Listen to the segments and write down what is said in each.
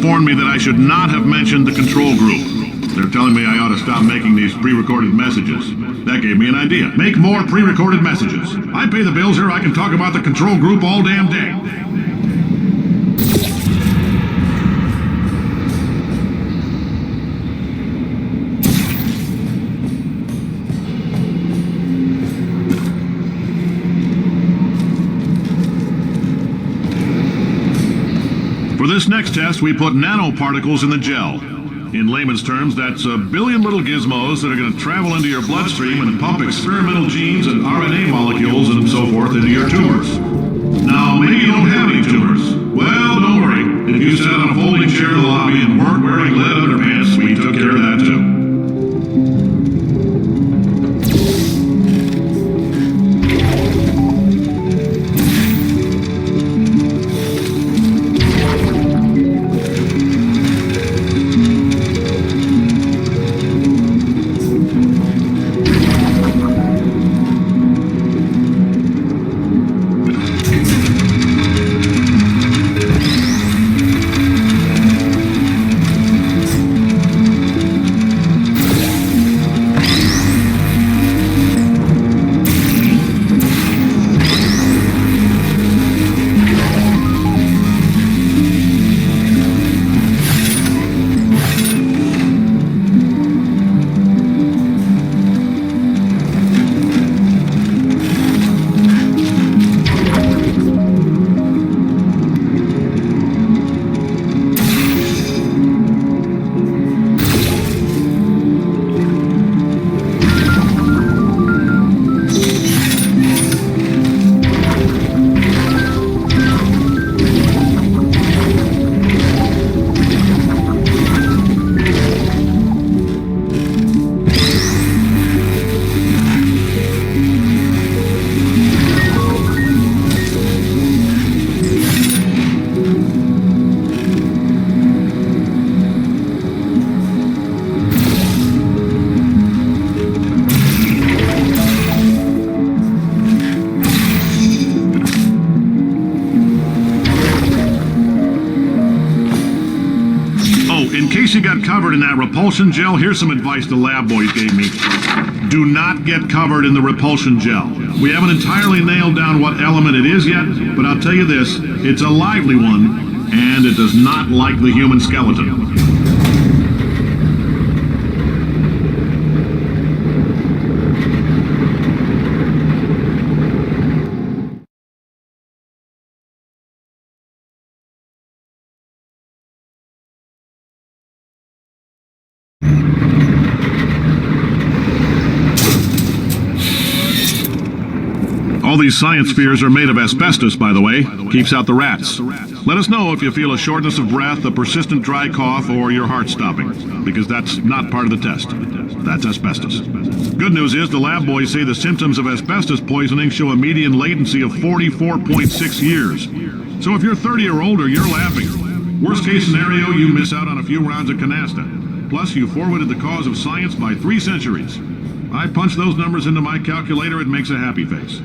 informed me that I should not have mentioned the control group. They're telling me I ought to stop making these pre-recorded messages. That gave me an idea. Make more pre-recorded messages. I pay the bills here, I can talk about the control group all damn day. For this next test, we put nanoparticles in the gel. In layman's terms, that's a billion little gizmos that are going to travel into your bloodstream and pump experimental genes and RNA molecules and so forth into your tumors. Now, maybe you don't have any tumors. Well, don't worry. If you sat on a folding chair in the lobby and weren't wearing lead underpants, we took care of that too. In case you got covered in that repulsion gel, here's some advice the lab boys gave me. Do not get covered in the repulsion gel. We haven't entirely nailed down what element it is yet, but I'll tell you this, it's a lively one, and it does not like the human skeleton. All these science spheres are made of asbestos, by the way. Keeps out the rats. Let us know if you feel a shortness of breath, a persistent dry cough, or your heart stopping, because that's not part of the test. That's asbestos. Good news is the lab boys say the symptoms of asbestos poisoning show a median latency of 44.6 years. So if you're 30 or older, you're laughing. Worst case scenario, you miss out on a few rounds of canasta. Plus, you forwarded the cause of science by 3 centuries. I punch those numbers into my calculator, it makes a happy face.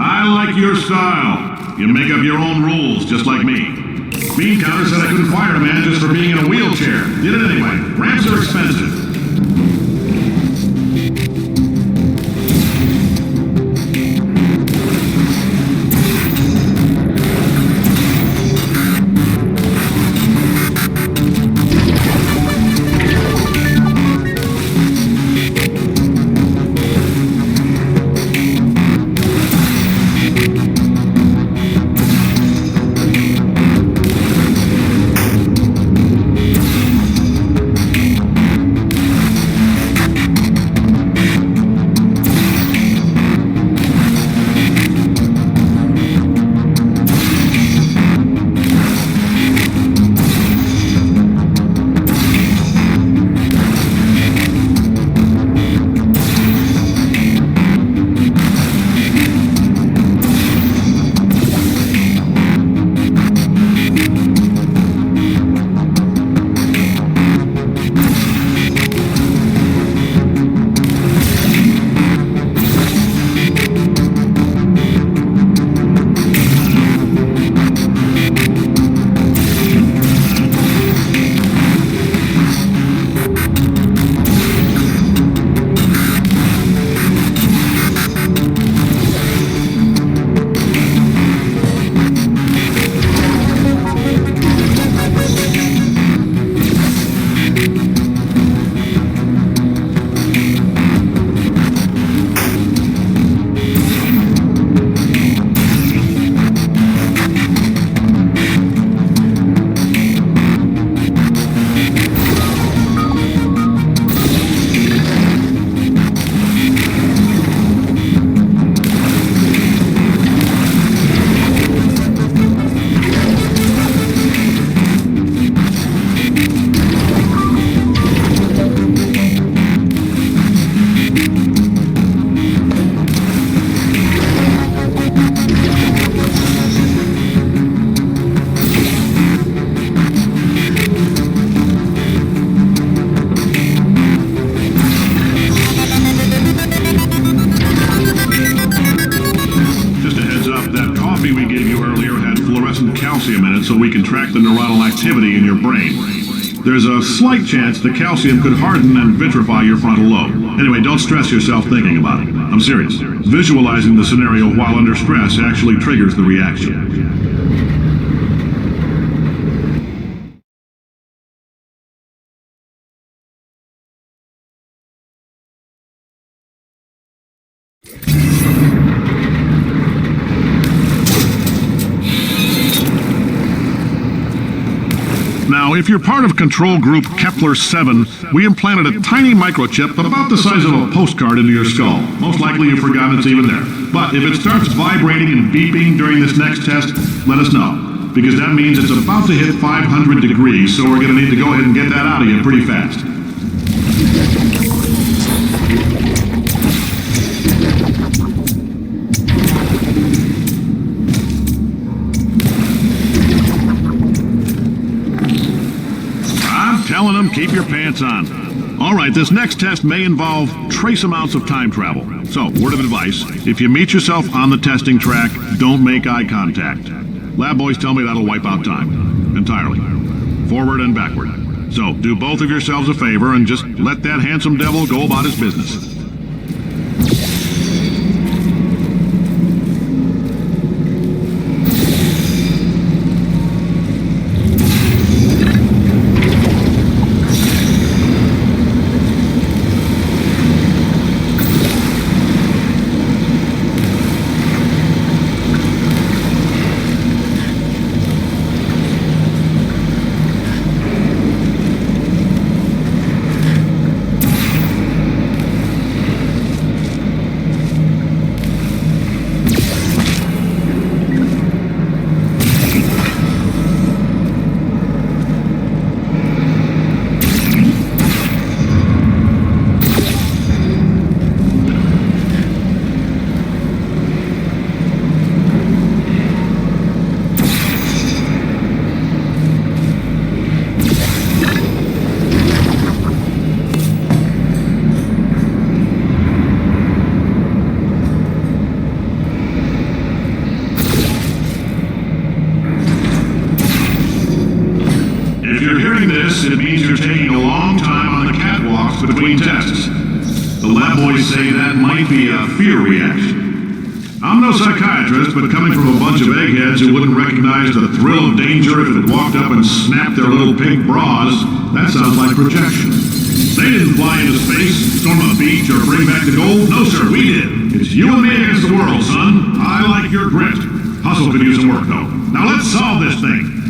I like your style. You make up your own rules, just like me. Bean Counter said I couldn't fire a man just for being in a wheelchair. Did it anyway. Ramps are expensive. affect the neuronal activity in your brain. There's a slight chance the calcium could harden and vitrify your frontal lobe. Anyway, don't stress yourself thinking about it. I'm serious. Visualizing the scenario while under stress actually triggers the reaction. Now, if you're part of control group Kepler-7, we implanted a tiny microchip about the size of a postcard into your skull. Most likely you've forgotten it's even there. But if it starts vibrating and beeping during this next test, let us know. Because that means it's about to hit 500 degrees, so we're going to need to go ahead and get that out of you pretty fast. Telling them, keep your pants on. All right, this next test may involve trace amounts of time travel. So, word of advice, if you meet yourself on the testing track, don't make eye contact. Lab boys tell me that'll wipe out time. Entirely. Forward and backward. So, do both of yourselves a favor and just let that handsome devil go about his business. It means you're taking a long time on the catwalks between tests. The lab boys say that might be a fear reaction. I'm no psychiatrist, but coming from a bunch of eggheads who wouldn't recognize the thrill of danger if it walked up and snapped their little pink bras, that sounds like projection. They didn't fly into space, storm a beach, or bring back the gold. No, sir, we did. It's you and me against the world, son. I like your grit. Hustle could use some work, though. Now let's solve this thing.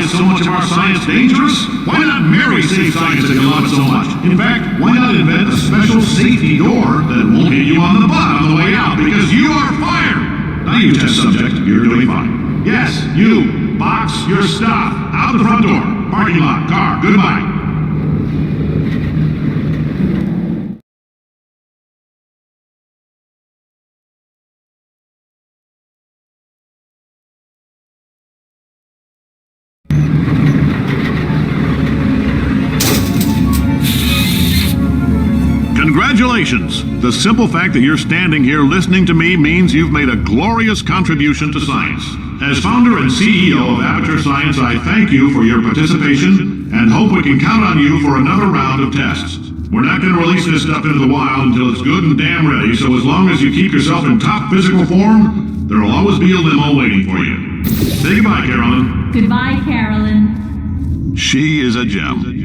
So much of our science dangerous? Why not marry safe science if you love it so much? In fact, why not invent a special safety door that won't hit you on the butt on the way out because you are fired? Now you test subject, you're doing fine. Yes, you, box your stuff out the front door. Parking lot, car, goodbye. Congratulations! The simple fact that you're standing here listening to me means you've made a glorious contribution to science. As founder and CEO of Aperture Science, I thank you for your participation and hope we can count on you for another round of tests. We're not going to release this stuff into the wild until it's good and damn ready, so as long as you keep yourself in top physical form, there'll always be a limo waiting for you. Say goodbye, Carolyn. Goodbye, Carolyn. She is a gem.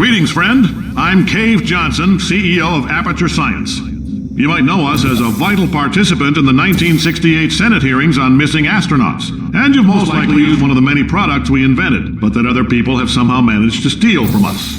Greetings, friend. I'm Cave Johnson, CEO of Aperture Science. You might know us as a vital participant in the 1968 Senate hearings on missing astronauts. And you've most likely used one of the many products we invented, but that other people have somehow managed to steal from us.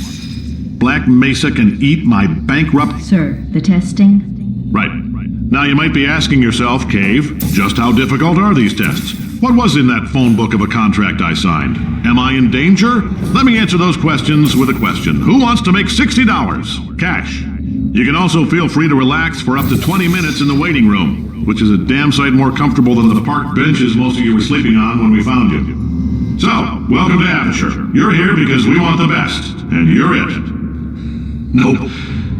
Black Mesa can eat my bankrupt... Sir, the testing? Right. Now you might be asking yourself, Cave, just how difficult are these tests? What was in that phone book of a contract I signed? Am I in danger? Let me answer those questions with a question. Who wants to make $60? Cash. You can also feel free to relax for up to 20 minutes in the waiting room, which is a damn sight more comfortable than the park benches most of you were sleeping on when we found you. So, welcome to Aperture. You're here because we want the best, and you're it. Nope.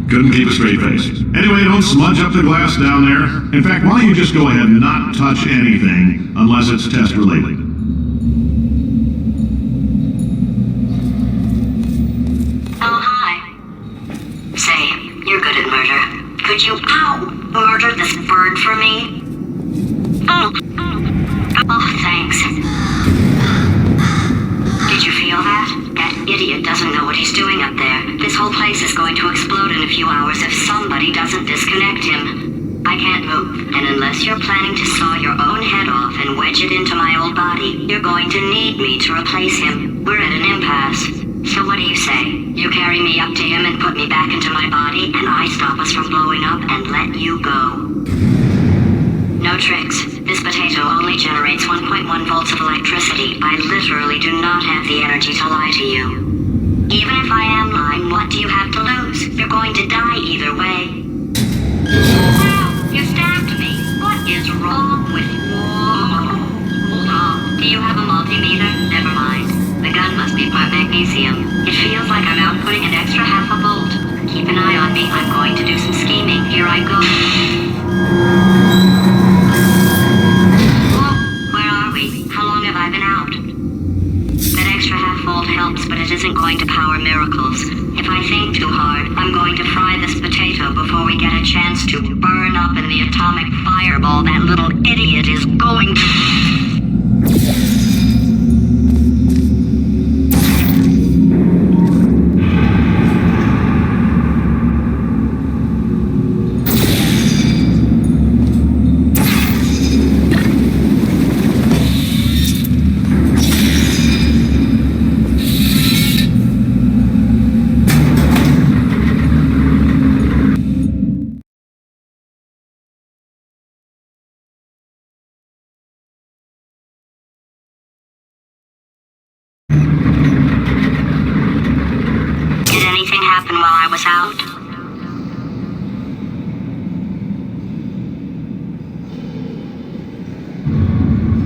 Couldn't keep a straight face. Anyway, don't smudge up the glass down there. In fact, why don't you just go ahead and not touch anything unless it's test related. Oh, hi. Say, you're good at murder. Could you, murder this bird for me? Oh, thanks. Did you feel that? That idiot doesn't know what he's doing up there. This whole place is going to explode in a few hours if somebody doesn't disconnect him. I can't move, and unless you're planning to saw your own head off and wedge it into my old body, you're going to need me to replace him. We're at an impasse. So what do you say? You carry me up to him and put me back into my body, and I stop us from blowing up and let you go. No tricks. This potato only generates 1.1 volts of electricity. I literally do not have the energy to lie to you. Even if I am lying, what do you have to lose? You're going to die either way. Wow, you stabbed me. What is wrong with you? Oh, do you have a multimeter? Never mind. The gun must be part magnesium. It feels like I'm outputting an extra half a volt. Keep an eye on me. I'm going to do some scheming. Here I go. How long have I been out? That extra half volt helps, but it isn't going to power miracles. If I think too hard, I'm going to fry this potato before we get a chance to burn up in the atomic fireball that little idiot is going to... Did anything happen while I was out?